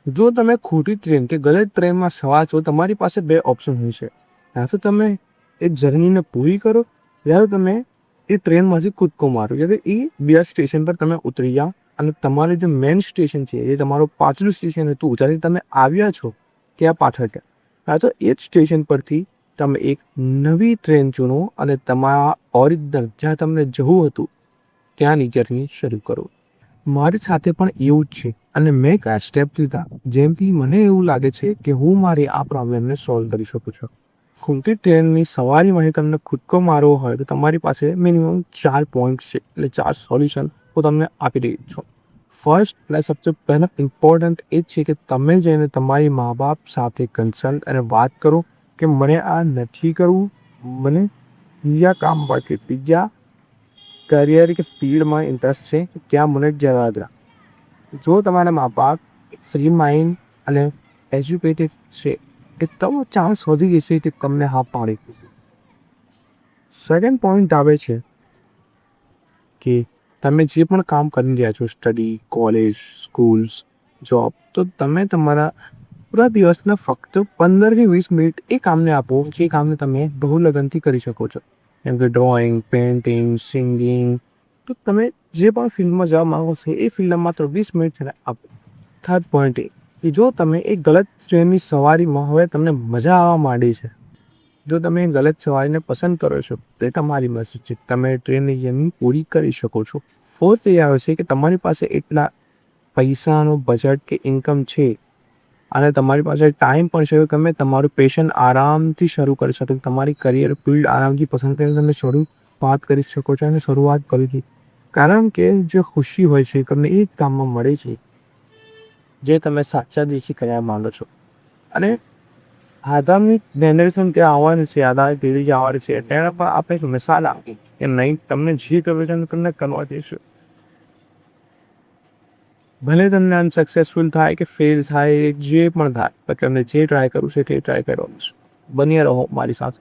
જો તમે ખોટી ટ્રેન કે ગલત ટ્રેનમાં સવાર છો, તમારી પાસે બે ઓપ્શન હોય છે. યા તો તમે એ જર્નીને પૂરી કરો, યા તો તમે એ ટ્રેનમાંથી કૂદકો મારો. એટલે એ બે સ્ટેશન પર તમે ઉતરી જાઓ અને તમારે જે મેઇન સ્ટેશન છે, એ તમારું પાછલું સ્ટેશન હતું જ્યાંથી તમે આવ્યા છો ત્યાં પાછળ ગયા. યા તો એ જ સ્ટેશન પરથી તમે એક નવી ટ્રેન ચૂનો અને તમારા ઓરિજિનલ જ્યાં તમને જવું હતું ત્યાંની જર્ની શરૂ કરો. મારી સાથે પણ એવું જ છે અને મેં કયા સ્ટેપ લીધા જેમથી મને એવું લાગે છે કે હું મારી આ પ્રોબ્લેમને સોલ્વ કરી શકું છું. ખોટી ટ્રેનની સવારીમાંથી તમને કૂદકો મારવો હોય તો તમારી પાસે મિનિમમ 4 પોઈન્ટ્સ છે, એટલે 4 સોલ્યુશન હું તમને આપી રહી છું. ફર્સ્ટ એટલે સૌથી પહેલાં ઇમ્પોર્ટન્ટ એ જ છે કે તમે જઈને તમારી મા બાપ સાથે કન્સલ્ટ અને વાત કરો કે મને આ નથી કરવું, મને બીજા કામ બાકી બીજા કરિયર કે ફિલ્ડમાં ઇન્ટરેસ્ટ છે, ત્યાં મને જવા દો. જો તમારા મા બાપ ફ્રી માઇન્ડ અને એજ્યુકેટેડ છે એ તો ચાન્સ વધી જશે કે તમને હા પાડી. સેકન્ડ પોઈન્ટ આવે છે કે તમે જે પણ કામ કરી રહ્યા છો, સ્ટડી, કોલેજ, સ્કૂલ્સ, જોબ, તો તમે તમારા પૂરા દિવસના ફક્ત 15 થી 20 મિનિટ એ કામને આપો જે કામને તમે બહુ લગનથી કરી શકો છો, જેમ કે ડ્રોઈંગ, પેઇન્ટિંગ, સિંગિંગ. તો તમે જે પણ ફિલ્ડમાં જવા માગો છો એ ફિલ્ડમાં માત્ર 20 મિનિટ છે ને આપો. થર્ડ પોઈન્ટ એ કે જો તમે એક ગલત ટ્રેનની સવારીમાં હવે તમને મજા આવવા માંડી છે, જો તમે ગલત સવારીને પસંદ કરો છો તો એ તમારી મરજી છે, તમે ટ્રેનની જર્ની પૂરી કરી શકો છો. ફોર્થ એ આવે છે કે તમારી પાસે એટલા પૈસાનું બજેટ કે ઇન્કમ છે અને તમારી પાસે ટાઈમ પણ છે કે તમે તમારું પેશન આરામથી શરૂ કરી શકો, તમારી કરિયર ફિલ્ડ આરામથી પસંદ કરીને તમે શરૂઆત કરી શકો છો અને શરૂઆત કરી હતી. કારણ કે જે ખુશી હોય છે તમને એ જ કામમાં મળે છે જે તમે સાચા દિલથી કરવા માંગો છો. અને આગામી જનરેશન જે આવવાની છે, આગામી પેઢી જે આવવાની છે તેના પર આપણે એક મિસાલ આપી કે નહીં, તમને જે કરવું છે તમને કરવા દઈશું. ભલે તમને અનસક્સેસફુલ થાય કે ફેલ થાય, જે પણ થાય, પણ તમને જે ટ્રાય કરવું છે તે ટ્રાય કરવાનું છે. બન્યા રહો મારી સાથે.